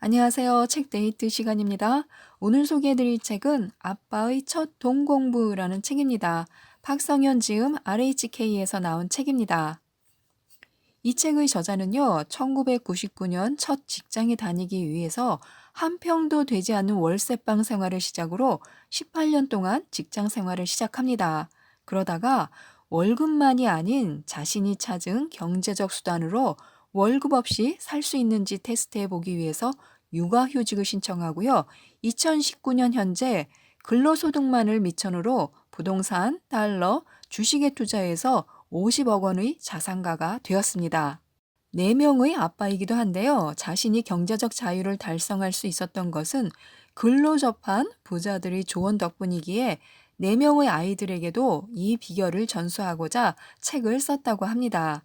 안녕하세요. 책 데이트 시간입니다. 오늘 소개해드릴 책은 아빠의 첫 돈 공부라는 책입니다. 박성현 지음 RHK에서 나온 책입니다. 이 책의 저자는요, 1999년 첫 직장에 다니기 위해서 한 평도 되지 않는 월세방 생활을 시작으로 18년 동안 직장 생활을 시작합니다. 그러다가 월급만이 아닌 자신이 찾은 경제적 수단으로 월급 없이 살 수 있는지 테스트해 보기 위해서 육아휴직을 신청하고요. 2019년 현재 근로소득만을 미천으로 부동산, 달러, 주식에 투자해서 50억 원의 자산가가 되었습니다. 4명의 아빠이기도 한데요. 자신이 경제적 자유를 달성할 수 있었던 것은 근로 접한 부자들의 조언 덕분이기에 4명의 아이들에게도 이 비결을 전수하고자 책을 썼다고 합니다.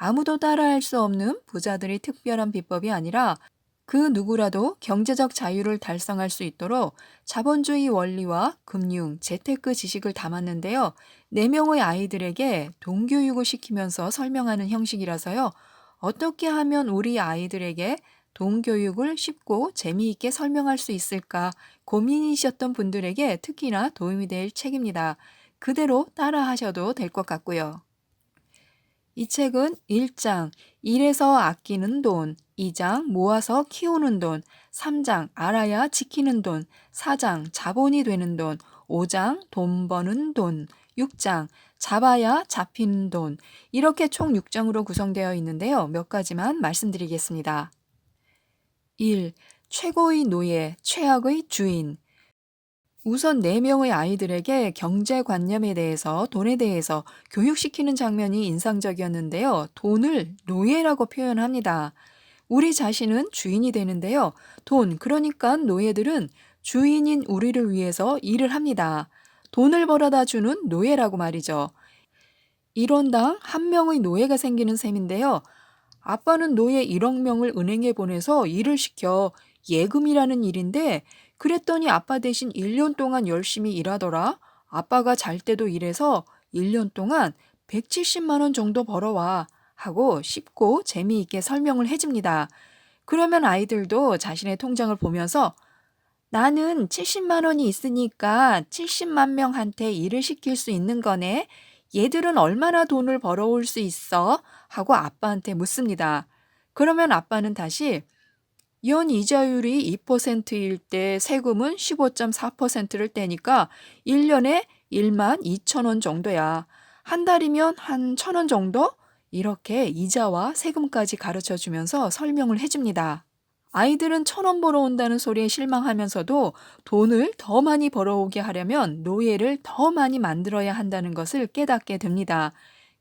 아무도 따라할 수 없는 부자들의 특별한 비법이 아니라 그 누구라도 경제적 자유를 달성할 수 있도록 자본주의 원리와 금융, 재테크 지식을 담았는데요. 4명의 아이들에게 동교육을 시키면서 설명하는 형식이라서요. 어떻게 하면 우리 아이들에게 동교육을 쉽고 재미있게 설명할 수 있을까 고민이셨던 분들에게 특히나 도움이 될 책입니다. 그대로 따라 하셔도 될 것 같고요. 이 책은 1장 일해서 아끼는 돈, 2장 모아서 키우는 돈, 3장 알아야 지키는 돈, 4장 자본이 되는 돈, 5장 돈 버는 돈, 6장 잡아야 잡히는 돈, 이렇게 총 6장으로 구성되어 있는데요. 몇 가지만 말씀드리겠습니다. 1. 최고의 노예, 최악의 주인. 우선 4명의 아이들에게 경제관념에 대해서, 돈에 대해서 교육시키는 장면이 인상적이었는데요. 돈을 노예라고 표현합니다. 우리 자신은 주인이 되는데요. 그러니까 노예들은 주인인 우리를 위해서 일을 합니다. 돈을 벌어다 주는 노예라고 말이죠. 1원당 1명의 노예가 생기는 셈인데요. 아빠는 노예 1억 명을 은행에 보내서 일을 시켜 예금이라는 일인데 그랬더니 아빠 대신 1년 동안 열심히 일하더라. 아빠가 잘 때도 일해서 1년 동안 170만 원 정도 벌어와 하고 쉽고 재미있게 설명을 해줍니다. 그러면 아이들도 자신의 통장을 보면서 나는 70만 원이 있으니까 70만 명한테 일을 시킬 수 있는 거네. 얘들은 얼마나 돈을 벌어올 수 있어? 하고 아빠한테 묻습니다. 그러면 아빠는 다시 연 이자율이 2%일 때 세금은 15.4%를 떼니까 1년에 1만 2천 원 정도야. 한 달이면 한 1,000원 정도? 이렇게 이자와 세금까지 가르쳐 주면서 설명을 해줍니다. 아이들은 1,000원 벌어온다는 소리에 실망하면서도 돈을 더 많이 벌어오게 하려면 노예를 더 많이 만들어야 한다는 것을 깨닫게 됩니다.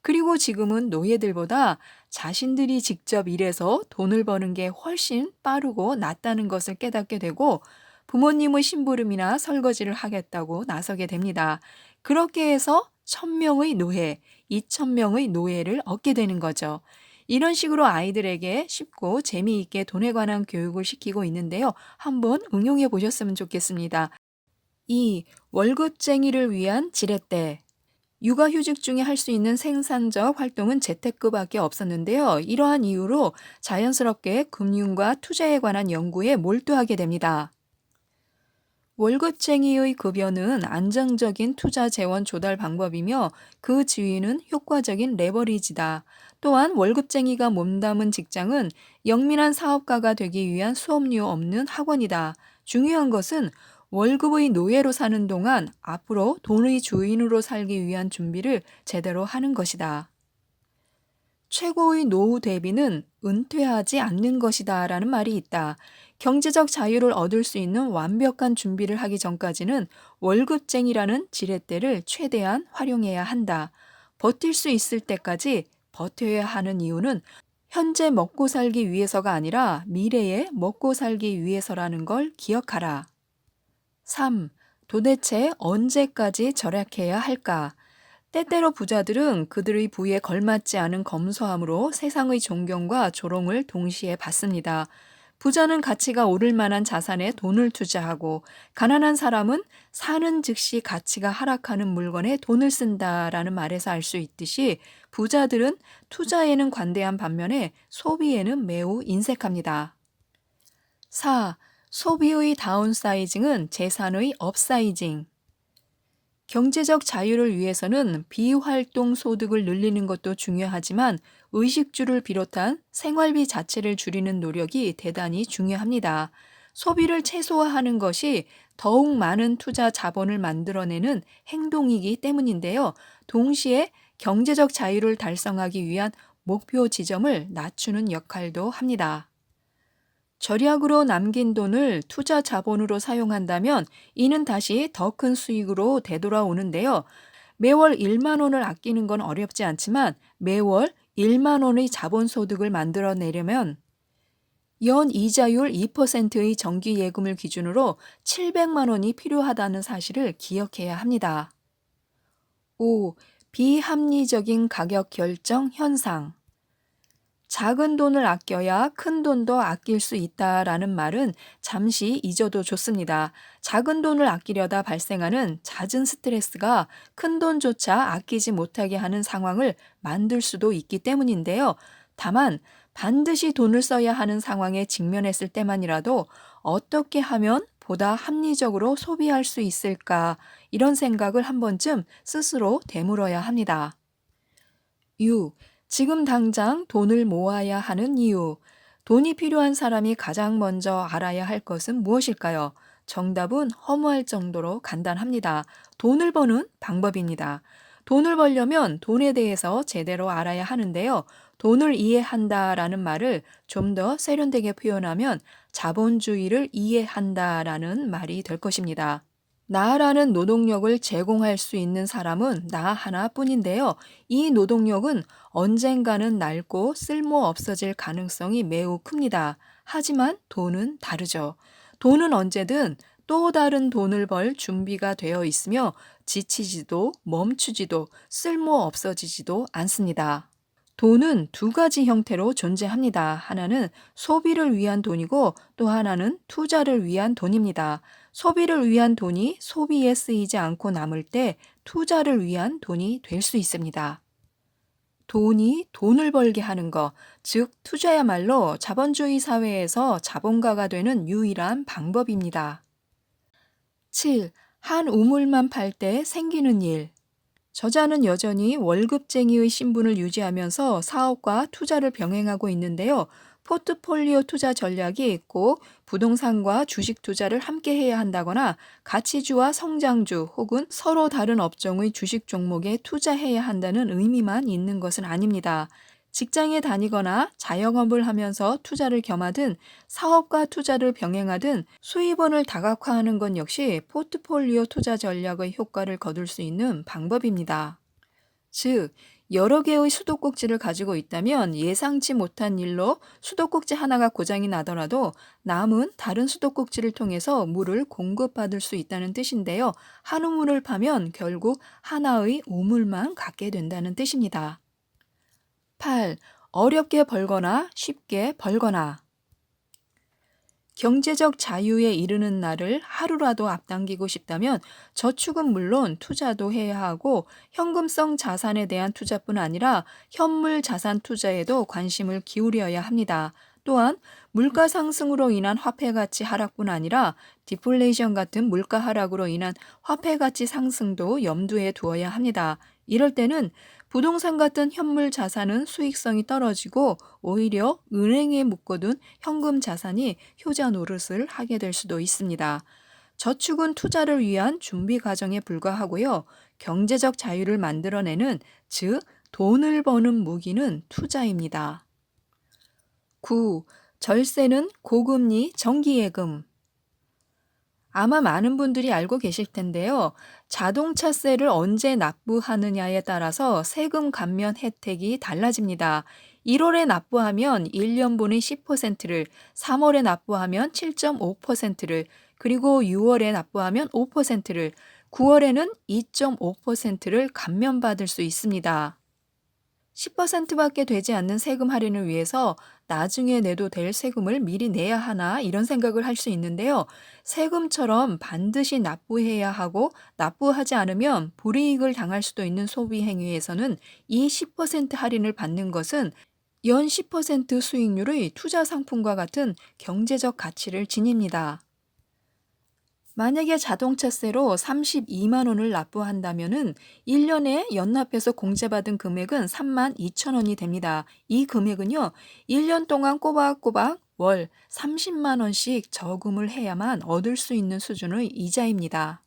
그리고 지금은 노예들보다 자신들이 직접 일해서 돈을 버는 게 훨씬 빠르고 낫다는 것을 깨닫게 되고 부모님의 심부름이나 설거지를 하겠다고 나서게 됩니다. 그렇게 해서 1,000명의 노예, 2,000명의 노예를 얻게 되는 거죠. 이런 식으로 아이들에게 쉽고 재미있게 돈에 관한 교육을 시키고 있는데요. 한번 응용해 보셨으면 좋겠습니다. 2. 월급쟁이를 위한 지렛대. 육아휴직 중에 할 수 있는 생산적 활동은 재테크밖에 없었는데요. 이러한 이유로 자연스럽게 금융과 투자에 관한 연구에 몰두하게 됩니다. 월급쟁이의 급여는 안정적인 투자 재원 조달 방법이며 그 지위는 효과적인 레버리지다. 또한 월급쟁이가 몸담은 직장은 영민한 사업가가 되기 위한 수업료 없는 학원이다. 중요한 것은 월급의 노예로 사는 동안 앞으로 돈의 주인으로 살기 위한 준비를 제대로 하는 것이다. 최고의 노후 대비는 은퇴하지 않는 것이다 라는 말이 있다. 경제적 자유를 얻을 수 있는 완벽한 준비를 하기 전까지는 월급쟁이라는 지렛대를 최대한 활용해야 한다. 버틸 수 있을 때까지 버텨야 하는 이유는 현재 먹고 살기 위해서가 아니라 미래에 먹고 살기 위해서라는 걸 기억하라. 3. 도대체 언제까지 절약해야 할까? 때때로 부자들은 그들의 부에 걸맞지 않은 검소함으로 세상의 존경과 조롱을 동시에 받습니다. 부자는 가치가 오를 만한 자산에 돈을 투자하고 가난한 사람은 사는 즉시 가치가 하락하는 물건에 돈을 쓴다라는 말에서 알 수 있듯이 부자들은 투자에는 관대한 반면에 소비에는 매우 인색합니다. 4. 소비의 다운사이징은 재산의 업사이징. 경제적 자유를 위해서는 비활동 소득을 늘리는 것도 중요하지만 의식주를 비롯한 생활비 자체를 줄이는 노력이 대단히 중요합니다. 소비를 최소화하는 것이 더욱 많은 투자 자본을 만들어내는 행동이기 때문인데요. 동시에 경제적 자유를 달성하기 위한 목표 지점을 낮추는 역할도 합니다. 절약으로 남긴 돈을 투자 자본으로 사용한다면 이는 다시 더 큰 수익으로 되돌아오는데요. 매월 1만 원을 아끼는 건 어렵지 않지만 매월 1만 원의 자본소득을 만들어내려면 연 이자율 2%의 정기예금을 기준으로 700만 원이 필요하다는 사실을 기억해야 합니다. 5. 비합리적인 가격 결정 현상. 작은 돈을 아껴야 큰 돈도 아낄 수 있다라는 말은 잠시 잊어도 좋습니다. 작은 돈을 아끼려다 발생하는 잦은 스트레스가 큰 돈조차 아끼지 못하게 하는 상황을 만들 수도 있기 때문인데요. 다만 반드시 돈을 써야 하는 상황에 직면했을 때만이라도 어떻게 하면 보다 합리적으로 소비할 수 있을까? 이런 생각을 한 번쯤 스스로 되물어야 합니다. 6. 지금 당장 돈을 모아야 하는 이유. 돈이 필요한 사람이 가장 먼저 알아야 할 것은 무엇일까요? 정답은 허무할 정도로 간단합니다. 돈을 버는 방법입니다. 돈을 벌려면 돈에 대해서 제대로 알아야 하는데요. 돈을 이해한다라는 말을 좀 더 세련되게 표현하면 자본주의를 이해한다라는 말이 될 것입니다. 나라는 노동력을 제공할 수 있는 사람은 나 하나뿐인데요. 이 노동력은 언젠가는 낡고 쓸모 없어질 가능성이 매우 큽니다. 하지만 돈은 다르죠. 돈은 언제든 또 다른 돈을 벌 준비가 되어 있으며 지치지도 멈추지도 쓸모 없어지지도 않습니다. 돈은 두 가지 형태로 존재합니다. 하나는 소비를 위한 돈이고 또 하나는 투자를 위한 돈입니다. 소비를 위한 돈이 소비에 쓰이지 않고 남을 때 투자를 위한 돈이 될 수 있습니다. 돈이 돈을 벌게 하는 것, 즉 투자야말로 자본주의 사회에서 자본가가 되는 유일한 방법입니다. 7. 한 우물만 팔 때 생기는 일. 저자는 여전히 월급쟁이의 신분을 유지하면서 사업과 투자를 병행하고 있는데요. 포트폴리오 투자 전략이 꼭 부동산과 주식 투자를 함께 해야 한다거나 가치주와 성장주 혹은 서로 다른 업종의 주식 종목에 투자해야 한다는 의미만 있는 것은 아닙니다. 직장에 다니거나 자영업을 하면서 투자를 겸하든 사업과 투자를 병행하든 수입원을 다각화하는 것 역시 포트폴리오 투자 전략의 효과를 거둘 수 있는 방법입니다. 즉, 여러 개의 수도꼭지를 가지고 있다면 예상치 못한 일로 수도꼭지 하나가 고장이 나더라도 남은 다른 수도꼭지를 통해서 물을 공급받을 수 있다는 뜻인데요. 한 우물을 파면 결국 하나의 우물만 갖게 된다는 뜻입니다. 8. 어렵게 벌거나 쉽게 벌거나. 경제적 자유에 이르는 날을 하루라도 앞당기고 싶다면 저축은 물론 투자도 해야 하고 현금성 자산에 대한 투자뿐 아니라 현물 자산 투자에도 관심을 기울여야 합니다. 또한 물가 상승으로 인한 화폐 가치 하락뿐 아니라 디플레이션 같은 물가 하락으로 인한 화폐 가치 상승도 염두에 두어야 합니다. 이럴 때는 부동산 같은 현물 자산은 수익성이 떨어지고 오히려 은행에 묶어둔 현금 자산이 효자 노릇을 하게 될 수도 있습니다. 저축은 투자를 위한 준비 과정에 불과하고요. 경제적 자유를 만들어내는, 즉 돈을 버는 무기는 투자입니다. 9. 절세는 고금리 정기예금. 아마 많은 분들이 알고 계실 텐데요. 자동차세를 언제 납부하느냐에 따라서 세금 감면 혜택이 달라집니다. 1월에 납부하면 1년분의 10%를, 3월에 납부하면 7.5%를, 그리고 6월에 납부하면 5%를, 9월에는 2.5%를 감면받을 수 있습니다. 10%밖에 되지 않는 세금 할인을 위해서 나중에 내도 될 세금을 미리 내야 하나 이런 생각을 할 수 있는데요. 세금처럼 반드시 납부해야 하고 납부하지 않으면 불이익을 당할 수도 있는 소비 행위에서는 이 10% 할인을 받는 것은 연 10% 수익률의 투자 상품과 같은 경제적 가치를 지닙니다. 만약에 자동차세로 32만 원을 납부한다면은 1년에 연납해서 공제받은 금액은 3만 2천 원이 됩니다. 이 금액은요, 1년 동안 꼬박꼬박 월 30만 원씩 저금을 해야만 얻을 수 있는 수준의 이자입니다.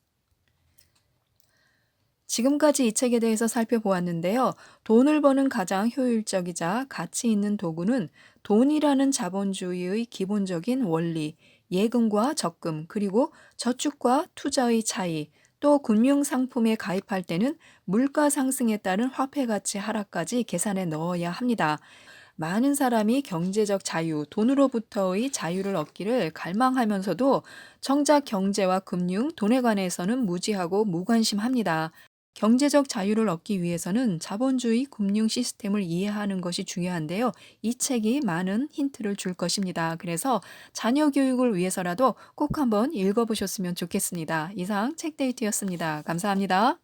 지금까지 이 책에 대해서 살펴보았는데요. 돈을 버는 가장 효율적이자 가치 있는 도구는 돈이라는 자본주의의 기본적인 원리, 예금과 적금, 그리고 저축과 투자의 차이, 또 금융상품에 가입할 때는 물가 상승에 따른 화폐 가치 하락까지 계산에 넣어야 합니다. 많은 사람이 경제적 자유, 돈으로부터의 자유를 얻기를 갈망하면서도 정작 경제와 금융, 돈에 관해서는 무지하고 무관심합니다. 경제적 자유를 얻기 위해서는 자본주의 금융 시스템을 이해하는 것이 중요한데요. 이 책이 많은 힌트를 줄 것입니다. 그래서 자녀 교육을 위해서라도 꼭 한번 읽어보셨으면 좋겠습니다. 이상 책데이트였습니다. 감사합니다.